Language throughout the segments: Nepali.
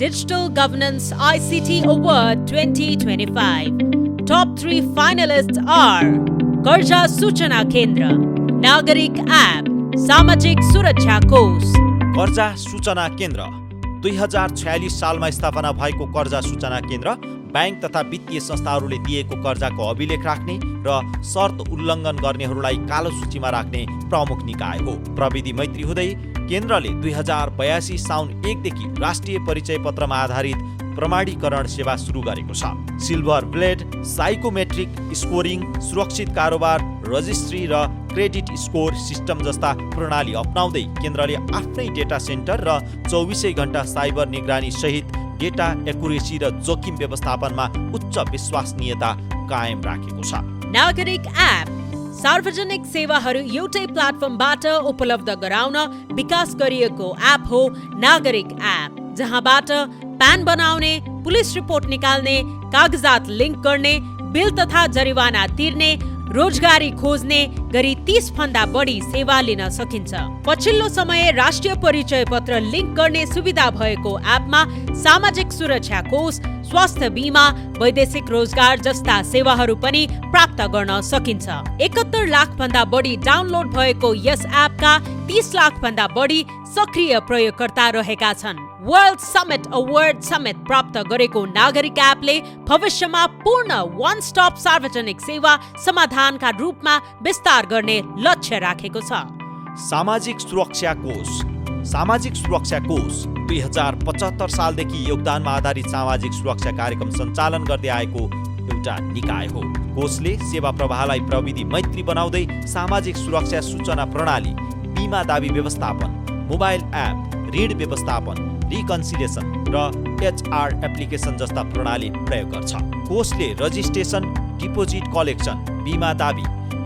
Digital Governance ICT Award 2025. Top 3 finalists are Karja Suchana Kendra, Nagarik App, Samajik Suraksha Koष। कर्जा सूचना केन्द्र 2046 सालमा स्थापना भएको कर्जा सूचना केन्द्र बैंक तथा वित्तीय संस्थाहरूले दिएको कर्जाको अभिलेख राख्ने र शर्त उल्लङ्घन गर्नेहरूलाई कालो सूचीमा राख्ने प्रमुख निकाय हो। प्रविधि मैत्री हुँदै केन्द्रले 2082 साउन 1 देखि राष्ट्रिय परिचय पत्रमा आधारित प्रमाणीकरण सेवा सुरु गरेको छ। सिल्भर ब्लेड, साइकोमेट्रिक स्कोरिङ, सुरक्षित कारोबार रजिस्ट्री र क्रेडिट स्कोर सिस्टम जस्ता प्रणाली अपनाउँदै केन्द्रले आफ्नै डेटा सेन्टर र 24 घण्टा साइबर निगरानी सहित डेटा एकुरेसी र जोखिम व्यवस्थापनमा उच्च विश्वसनीयता कायम राखेको छ। नागरिक एप सार्वजनिक सेवाहरू एउटै प्लेटफर्मबाट उपलब्ध गराउन विकास गरिएको एप हो नागरिक एप, जहाँबाट प्यान बनाउने, पुलिस रिपोर्ट निकाल्ने, कागजात लिङ्क गर्ने, बिल तथा जरिवाना तिर्ने, रोजगारी खोज्ने गरी 30 भन्दा बढी सेवा लिन सकिन्छ। पछिल्लो समय राष्ट्रिय परिचय पत्र लिङ्क गर्ने सुविधा भएको एपमा सामाजिक सुरक्षा कोष, स्वास्थ्य बीमा, वैदेशिक रोजगार जस्ता सेवाहरू पनि प्राप्त गर्न सकिन्छ। 71 लाख भन्दा बढी डाउनलोड भएको यस एपका 30 लाख भन्दा बढी सक्रिय प्रयोगकर्ता रहेका छन्। वर्ल्ड समिट अवार्ड समेत प्राप्त गरेको नागरिक एपले भविष्यमा पूर्ण वन स्टप सार्वजनिक सेवा समाधानका रूपमा विस्तार गर्ने लक्ष्य राखेको छ। सामाजिक सुरक्षा कोष 2075 सालदेखि योगदानमा आधारित सामाजिक सुरक्षा कार्यक्रम सञ्चालन गर्दै आएको एउटा निकाय हो। कोषले सेवा प्रवाहलाई प्रविधि मैत्री बनाउँदै सामाजिक सुरक्षा सूचना प्रणाली, बीमा दावी व्यवस्थापन, मोबाइल एप, ऋण व्यवस्थापन, रिकन्सिलिएसन र HR एप्लिकेसन जस्ता प्रणाली प्रयोग गर्छ। कोषले रजिस्ट्रेसन, डिपोजिट कलेक्सन, बीमा दावी,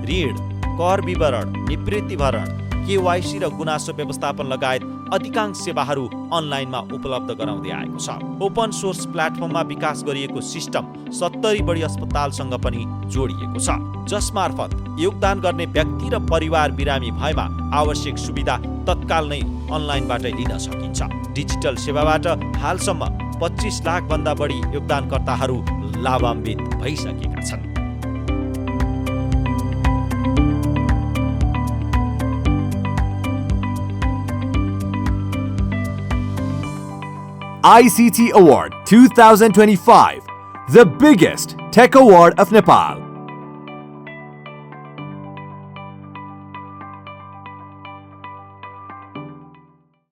ऋण, कर विवरण, निवृत्ति भरण, KYC र गुनासो व्यवस्थापन लगायत अधिकांश सेवाहरू अनलाइनमा उपलब्ध गराउँदै आएको छ। ओपन सोर्स प्लेटफर्ममा विकास गरिएको सिस्टम 70 बढी अस्पतालसँग पनि जोडिएको छ, जसमार्फत योगदान गर्ने व्यक्ति र परिवार बिरामी भएमा आवश्यक सुविधा तत्काल नै अनलाइनबाटै लिन सकिन्छ। डिजिटल सेवाबाट हालसम्म 25 लाख भन्दा बढी योगदानकर्ताहरू लाभान्वित भइसकेका छन्। ICT Award 2025, the biggest tech award of Nepal.